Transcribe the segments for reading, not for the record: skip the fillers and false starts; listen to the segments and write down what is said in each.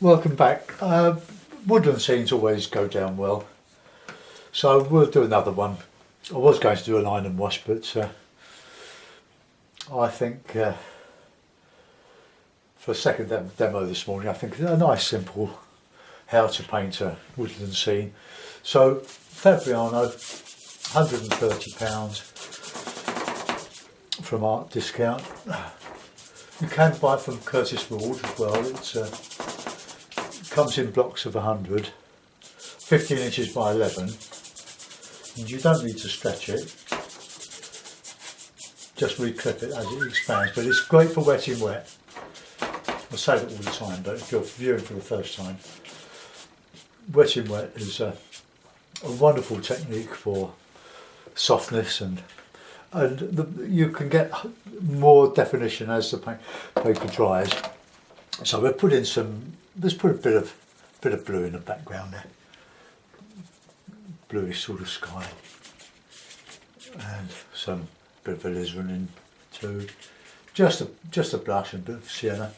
Welcome back. Woodland scenes always go down well, so we'll do another one. I was going to do an iron and wash, but I think for a second demo this morning, I think a nice simple how to paint a woodland scene. So Fabriano, £130 from Art Discount. You can buy it from Curtis Ward as well. It comes in blocks of 100, 15 inches by 11, and you don't need to stretch it, just reclip it as it expands, but it's great for wet in wet. I say that all the time, but if you're viewing for the first time, wet in wet is a wonderful technique for softness, and you can get more definition as the paper dries. So we'll put in let's put a bit of blue in the background there, bluish sort of sky, and some bit of alizarin in too, just a blush and a bit of sienna.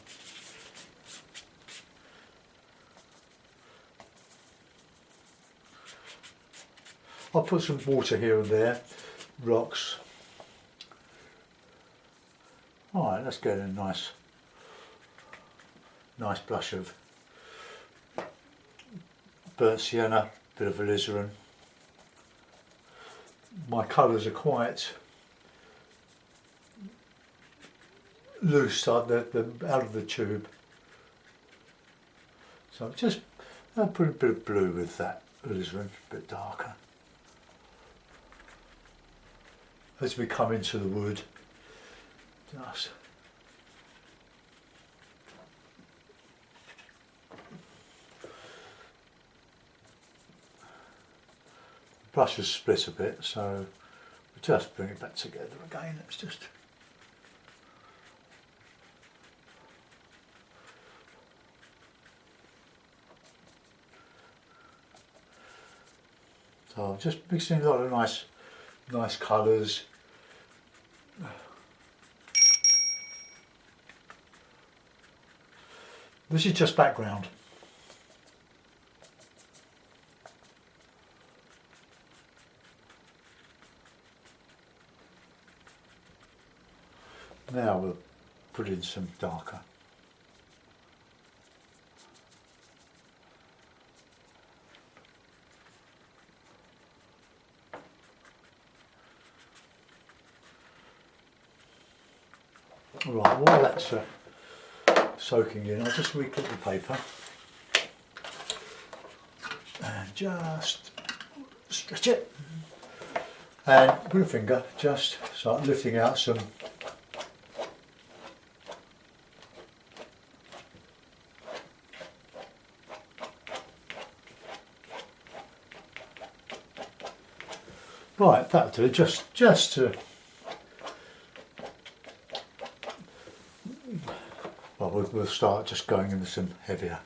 I'll put some water here and there, rocks. Alright, let's get a nice blush of burnt sienna, bit of alizarin. My colours are quite loose, they're out of the tube. So I'll put a bit of blue with that alizarin, a bit darker. As we come into the wood, just the brush has split a bit, so we'll just bring it back together again. Let's just so I'm just mixing a lot of nice colours. This is just background. Now we'll put in some darker. Right, while that's soaking in, I'll just reclip the paper and just stretch it, and with a finger just start lifting out some right, that'll do, just to we'll start just going into some heavier.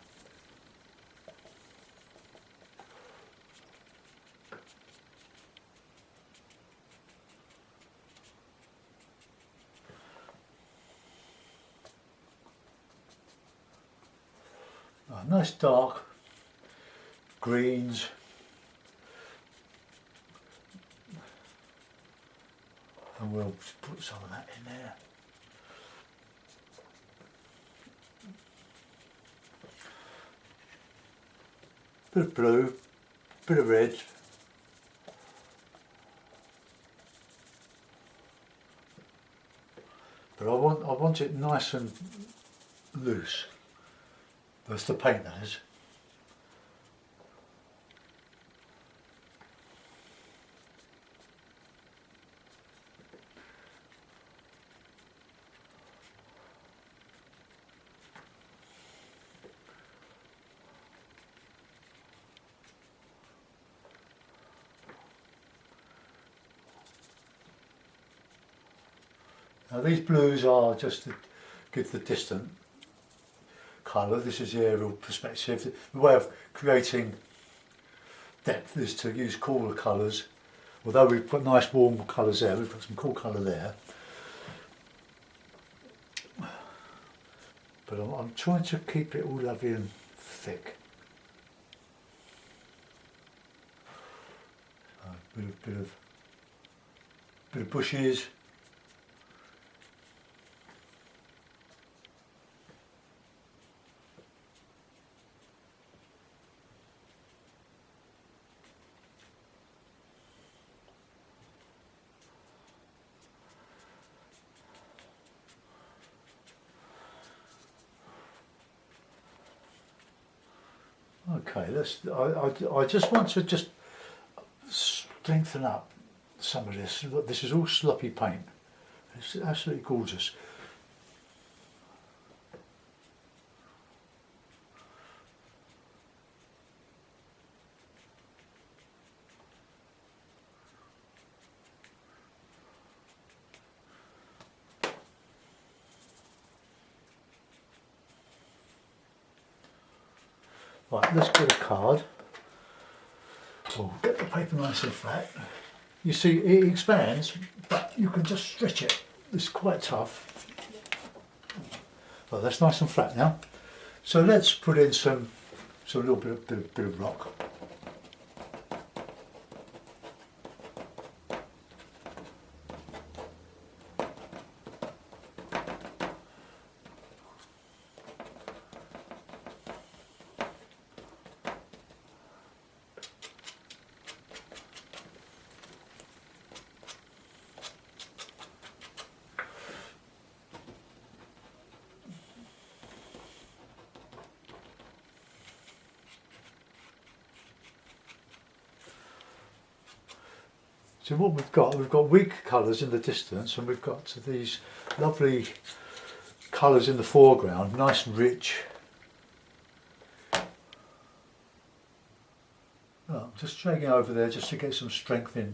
Nice dark greens. And we'll put some of that in there. Bit of blue, bit of red. But I want it nice and loose. That's the paint, that is. Now these blues are just to give the distant colour. This is the aerial perspective. The way of creating depth is to use cooler colours. Although we've put nice warm colours there, we've got some cool colour there. But I'm trying to keep it all lovely and thick. So, bit of bushes. Okay, I just want to just strengthen up some of this. Look, this is all sloppy paint. It's absolutely gorgeous. Right, let's get a card. Oh, get the paper nice and flat. You see, it expands, but you can just stretch it. It's quite tough. Well, that's nice and flat now. So let's put in some little bit of rock. So what we've got weak colours in the distance, and we've got these lovely colours in the foreground, nice and rich. Oh, I'm just dragging over there just to get some strength in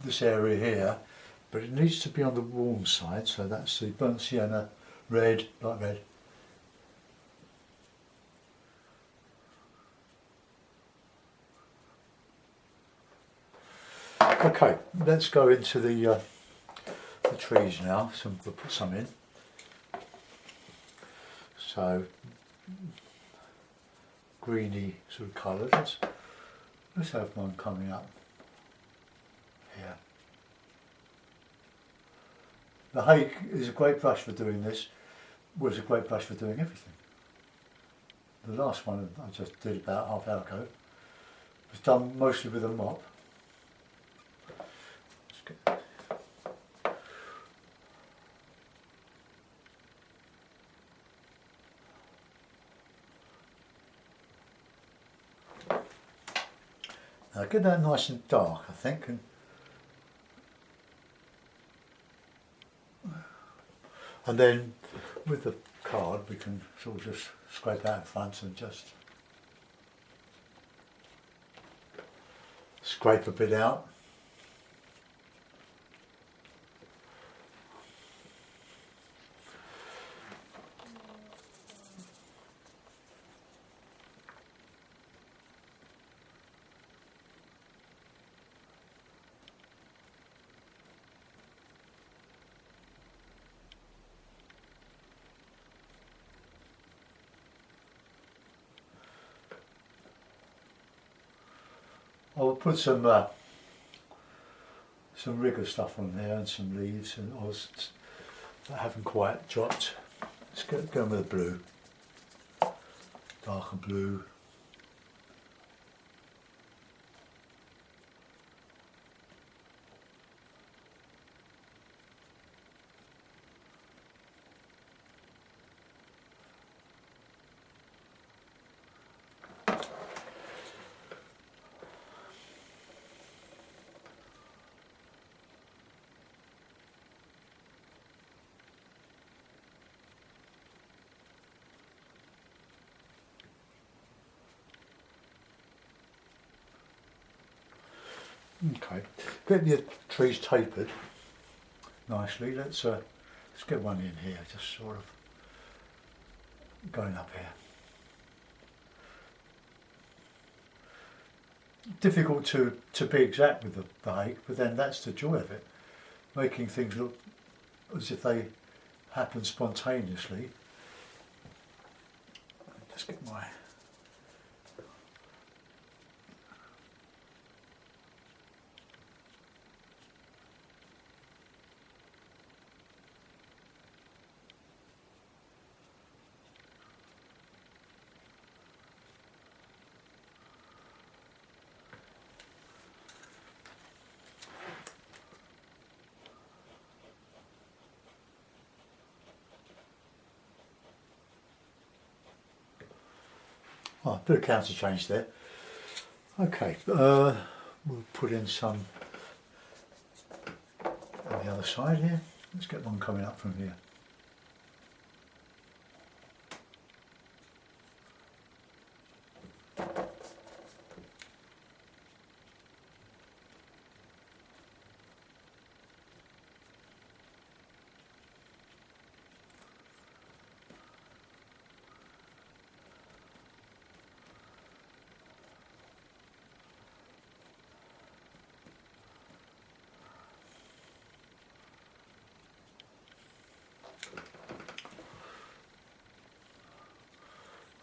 this area here, but it needs to be on the warm side, so that's the burnt sienna, red, light red. Okay, let's go into the trees now. We'll put some in. So greeny sort of colours. Let's have one coming up here. The Hake is a great brush for doing this. Was a great brush for doing everything. The last one I just did about half hour ago was done mostly with a mop. Now get that nice and dark, I think, and then with the card we can sort of just scrape out in front and just scrape a bit out. I'll put some rigger stuff on there and some leaves and others that haven't quite dropped. Let's go with the blue, darker blue. Okay, get your trees tapered nicely. Let's get one in here, just sort of going up here. Difficult to be exact with the Hake, but then that's the joy of it, making things look as if they happen spontaneously. Let's get my oh, bit of counter change there. Okay, we'll put in some on the other side here. Let's get one coming up from here.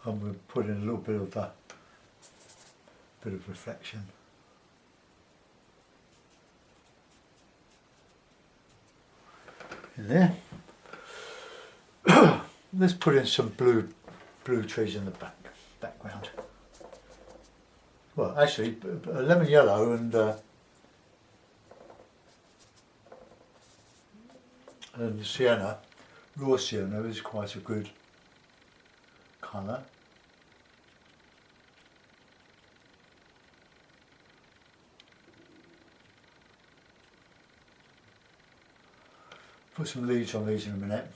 And we'll put in a little bit of reflection. In there. Let's put in some blue trees in the background. Well, actually, lemon yellow and sienna, raw sienna is quite a good colour. Put some leaves on these in a minute,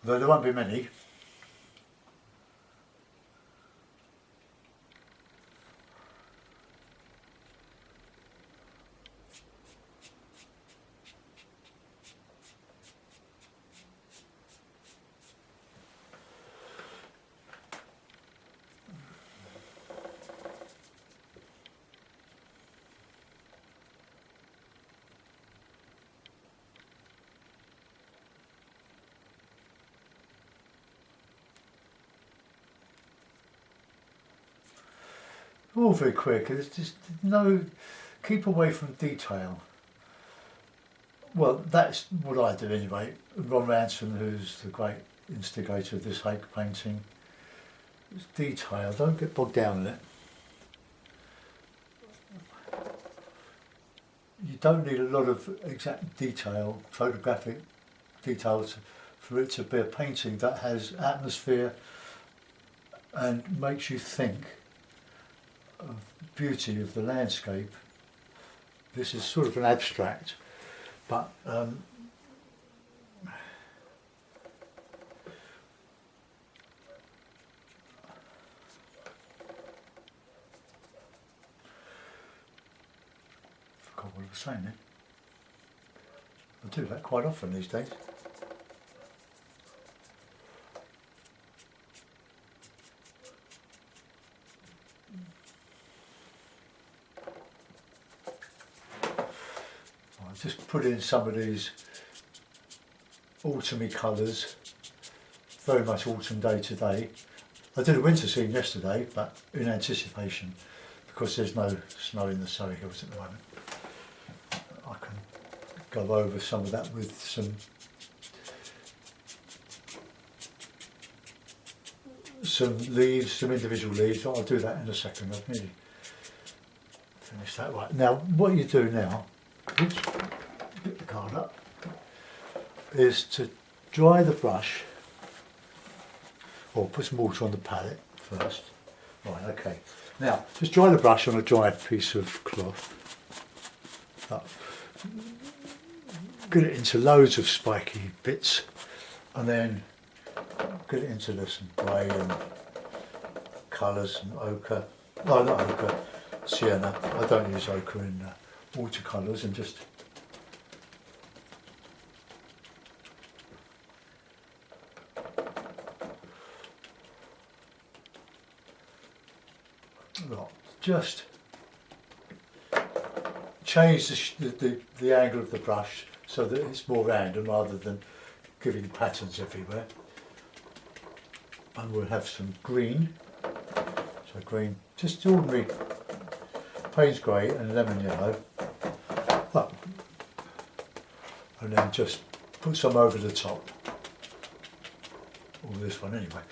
although there won't be many. All very quick. There's just keep away from detail. Well, that's what I do anyway. Ron Ransom, who's the great instigator of this hake painting, it's detail. Don't get bogged down in it. You don't need a lot of exact detail, photographic details, for it to be a painting that has atmosphere and makes you think of beauty of the landscape. This is sort of an abstract, but forgot what I was saying then. I do that quite often these days. Just put in some of these autumny colours, very much autumn day today. I did a winter scene yesterday, but in anticipation, because there's no snow in the Surrey Hills at the moment. I can go over some of that with some leaves, some individual leaves. I'll do that in a second. I've nearly finished that. Right, now what you do now, oops, get the card up, is to dry the brush, or put some water on the palette first. Right, okay. Now, just dry the brush on a dry piece of cloth. Get it into loads of spiky bits, and then get it into some grey and colours and ochre. No, not ochre, sienna. I don't use ochre in watercolours, and just just change the angle of the brush so that it's more random rather than giving patterns everywhere. and we'll have some green. So green, just ordinary Payne's grey and lemon yellow. Oh, and then just put some over the top. Or this one anyway.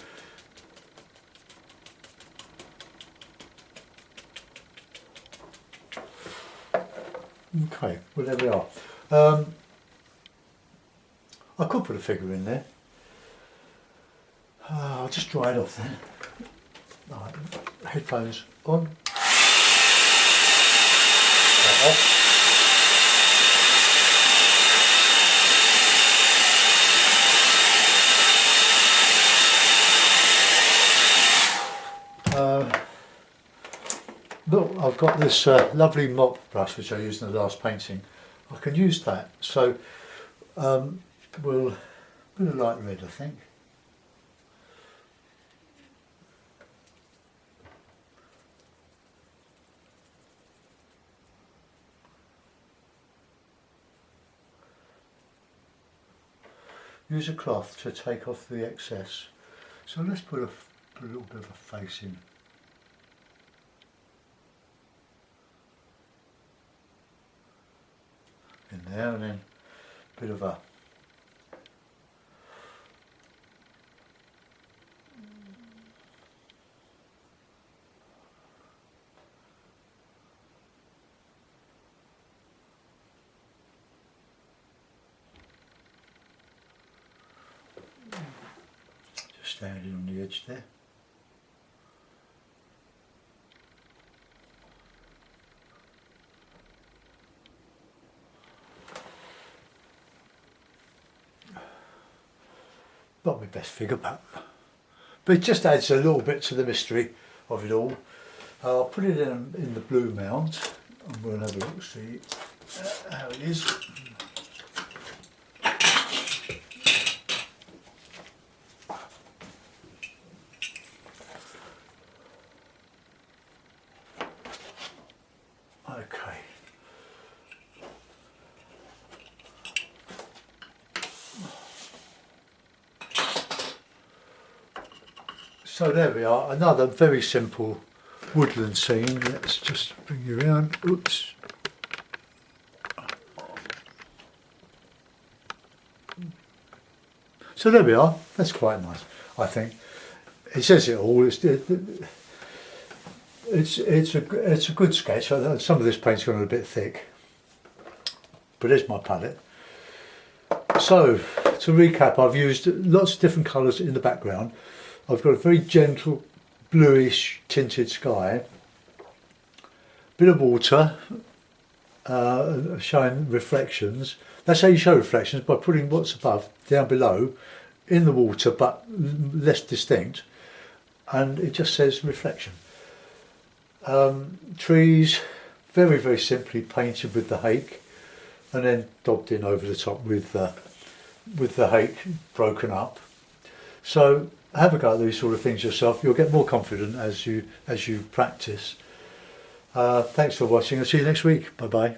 Okay, well there we are. I could put a figure in there. I'll just dry it off then. Right, headphones on. That off. Look, I've got this lovely mop brush which I used in the last painting. I can use that. So we'll put a light red, I think. Use a cloth to take off the excess. So let's put a little bit of a face in. In there, and then a bit of a just standing on the edge there. Not my best figure, but it just adds a little bit to the mystery of it all. I'll put it in the blue mount and we'll have a look, see how it is. Okay. So there we are, another very simple woodland scene. Let's just bring you around. Oops. So there we are. That's quite nice, I think. It says it all. It's a good sketch. Some of this paint's gone a bit thick, but there's my palette. So to recap, I've used lots of different colours in the background. I've got a very gentle bluish tinted sky, bit of water showing reflections. That's how you show reflections, by putting what's above down below in the water but less distinct, and it just says reflection. Trees, very, very simply painted with the hake and then daubed in over the top with the hake broken up. So have a go at these sort of things yourself. You'll get more confident as you practice. Thanks for watching. I'll see you next week. Bye bye.